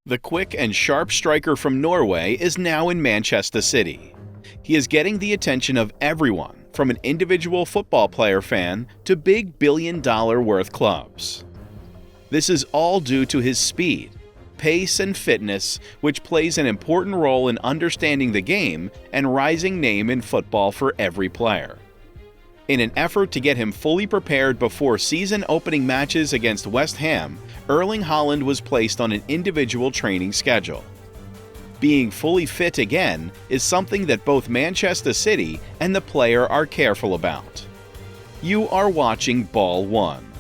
The quick and sharp striker from Norway is now in Manchester City. He is getting the attention of everyone, from an individual football player fan to big billion-dollar-worth clubs. This is all due to his speed, pace, and fitness, which plays an important role in understanding the game and rising name in football for every player. In an effort to get him fully prepared before season-opening matches against West Ham, Erling Haaland was placed on an individual training schedule. Being fully fit again is something that both Manchester City and the player are careful about. You are watching Ball 1.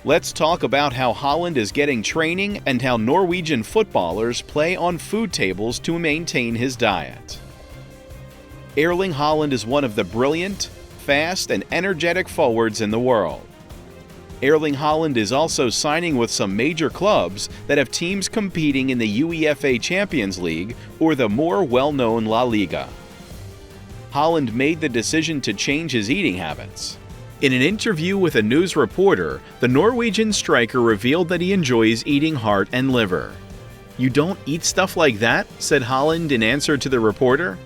Let's talk about how Haaland is getting training and how Norwegian footballers play on food tables to maintain his diet. Erling Haaland is one of the brilliant, fast, and energetic forwards in the world. Erling Haaland is also signing with some major clubs that have teams competing in the UEFA Champions League or the more well-known La Liga. Haaland made the decision to change his eating habits. In an interview with a news reporter, the Norwegian striker revealed that he enjoys eating heart and liver. "You don't eat stuff like that?" said Haaland in answer to the reporter.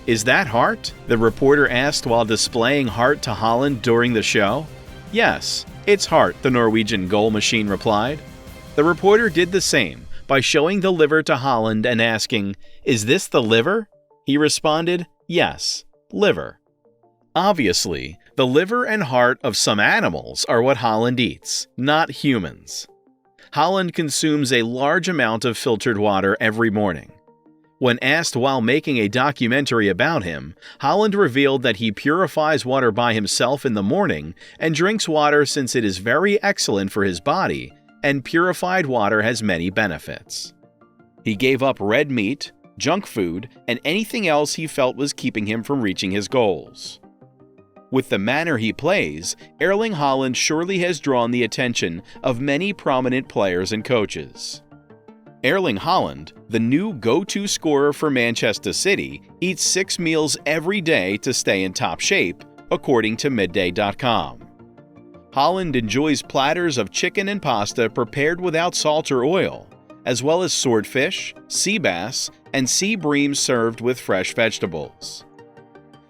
"Is that heart?" the reporter asked while displaying heart to Haaland during the show. "Yes, it's heart," the Norwegian goal machine replied. The reporter did the same by showing the liver to Haaland and asking, "Is this the liver?" He responded, "Yes, liver." Obviously, the liver and heart of some animals are what Haaland eats, not humans. Haaland consumes a large amount of filtered water every morning. When asked while making a documentary about him, Haaland revealed that he purifies water by himself in the morning and drinks water since it is very excellent for his body, and purified water has many benefits. He gave up red meat, junk food, and anything else he felt was keeping him from reaching his goals. With the manner he plays, Erling Haaland surely has drawn the attention of many prominent players and coaches. Erling Haaland, the new go-to scorer for Manchester City, eats 6 meals every day to stay in top shape, according to Midday.com. Haaland enjoys platters of chicken and pasta prepared without salt or oil, as well as swordfish, sea bass, and sea bream served with fresh vegetables.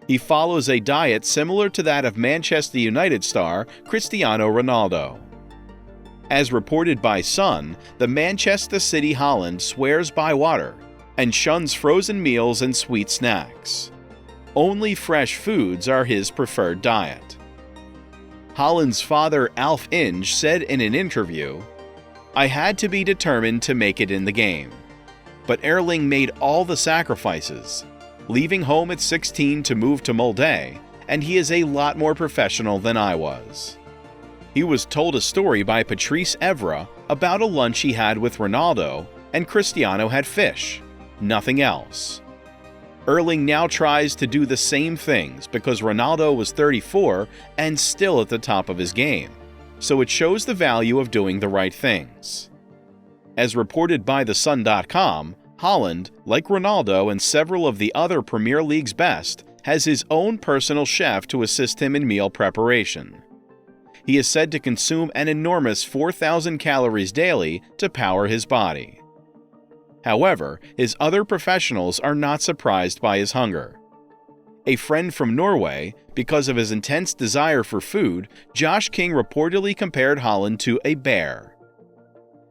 He follows a diet similar to that of Manchester United star Cristiano Ronaldo. As reported by Sun, the Manchester City Haaland swears by water and shuns frozen meals and sweet snacks. Only fresh foods are his preferred diet. Haaland's father Alf Inge said in an interview, "I had to be determined to make it in the game. But Erling made all the sacrifices, leaving home at 16 to move to Molde, and he is a lot more professional than I was." He was told a story by Patrice Evra about a lunch he had with Ronaldo, and Cristiano had fish, nothing else. Erling now tries to do the same things because Ronaldo was 34 and still at the top of his game, so it shows the value of doing the right things. As reported by TheSun.com, Haaland, like Ronaldo and several of the other Premier League's best, has his own personal chef to assist him in meal preparation. He is said to consume an enormous 4,000 calories daily to power his body. However, his other professionals are not surprised by his hunger. A friend from Norway, because of his intense desire for food, Josh King reportedly compared Haaland to a bear.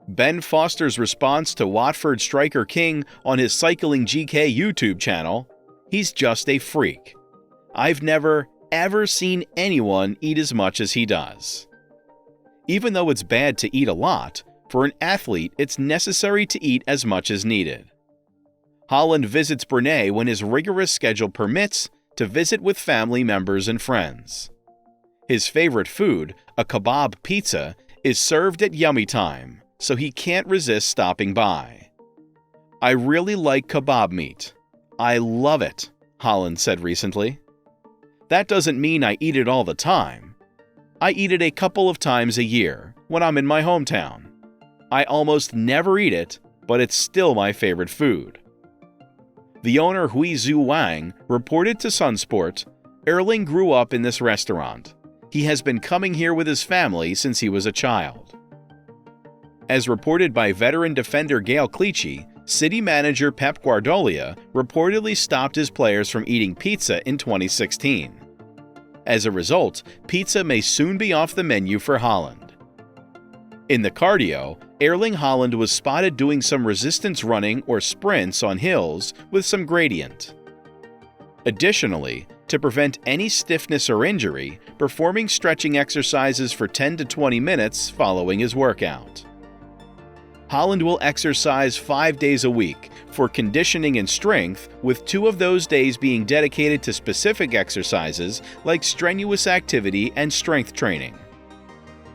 Ben Foster's response to Watford striker King on his Cycling GK YouTube channel, "He's just a freak. I've never, ever seen anyone eat as much as he does." Even though it's bad to eat a lot, for an athlete it's necessary to eat as much as needed. Haaland visits Brunei when his rigorous schedule permits to visit with family members and friends. His favorite food, a kebab pizza, is served at yummy time, so he can't resist stopping by. "I really like kebab meat. I love it," Haaland said recently. "That doesn't mean I eat it all the time. I eat it a couple of times a year when I'm in my hometown. I almost never eat it, but it's still my favorite food." The owner Hui Zhu Wang reported to Sunsport, "Erling grew up in this restaurant. He has been coming here with his family since he was a child." As reported by veteran defender Gail Clichy, City manager Pep Guardiola reportedly stopped his players from eating pizza in 2016. As a result, pizza may soon be off the menu for Haaland. In the cardio, Erling Haaland was spotted doing some resistance running or sprints on hills with some gradient. Additionally, to prevent any stiffness or injury, performing stretching exercises for 10 to 20 minutes following his workout. Haaland will exercise 5 days a week for conditioning and strength, with 2 of those days being dedicated to specific exercises like strenuous activity and strength training.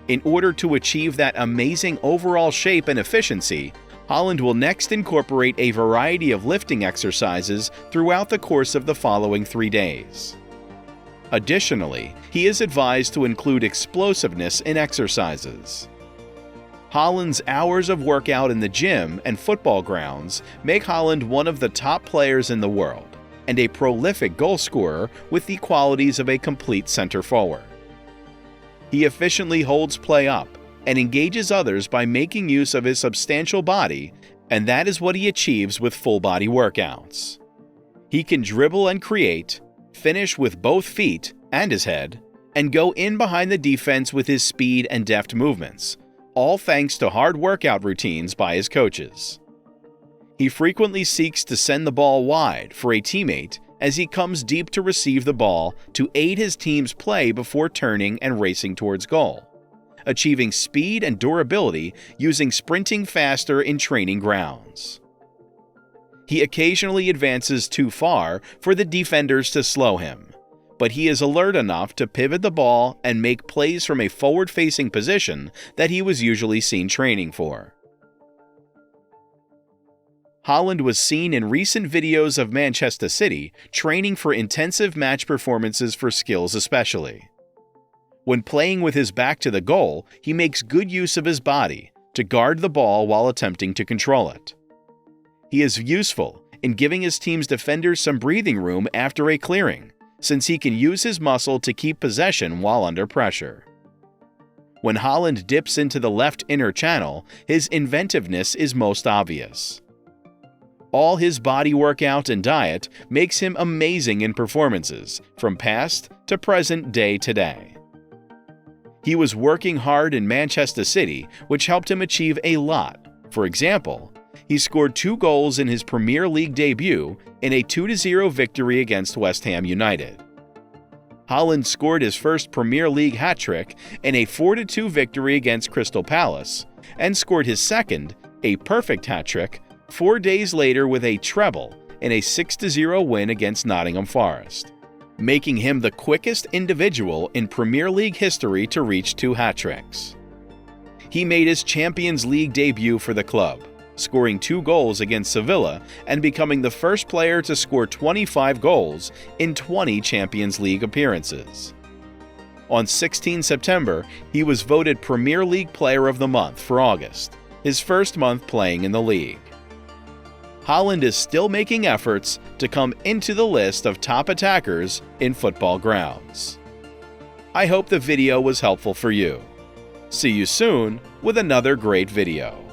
In order to achieve that amazing overall shape and efficiency, Haaland will next incorporate a variety of lifting exercises throughout the course of the following 3 days. Additionally, he is advised to include explosiveness in exercises. Haaland's hours of workout in the gym and football grounds make Haaland one of the top players in the world and a prolific goal scorer with the qualities of a complete center forward. He efficiently holds play up and engages others by making use of his substantial body, and that is what he achieves with full-body workouts. He can dribble and create, finish with both feet and his head, and go in behind the defense with his speed and deft movements, all thanks to hard workout routines by his coaches. He frequently seeks to send the ball wide for a teammate as he comes deep to receive the ball to aid his team's play before turning and racing towards goal, achieving speed and durability using sprinting faster in training grounds. He occasionally advances too far for the defenders to slow him, but he is alert enough to pivot the ball and make plays from a forward-facing position that he was usually seen training for. Haaland was seen in recent videos of Manchester City training for intensive match performances for skills especially. When playing with his back to the goal, he makes good use of his body to guard the ball while attempting to control it. He is useful in giving his team's defenders some breathing room after a clearing, since he can use his muscle to keep possession while under pressure. When Haaland dips into the left inner channel, his inventiveness is most obvious. All his body workout and diet makes him amazing in performances, from past to present day today. He was working hard in Manchester City, which helped him achieve a lot. For example, he scored 2 goals in his Premier League debut in a 2-0 victory against West Ham United. Haaland scored his first Premier League hat-trick in a 4-2 victory against Crystal Palace, and scored his second, a perfect hat-trick, 4 days later with a treble in a 6-0 win against Nottingham Forest, making him the quickest individual in Premier League history to reach 2 hat-tricks. He made his Champions League debut for the club, scoring 2 goals against Sevilla and becoming the first player to score 25 goals in 20 Champions League appearances. On 16 September, he was voted Premier League Player of the Month for August, his first month playing in the league. Haaland is still making efforts to come into the list of top attackers in football grounds. I hope the video was helpful for you. See you soon with another great video.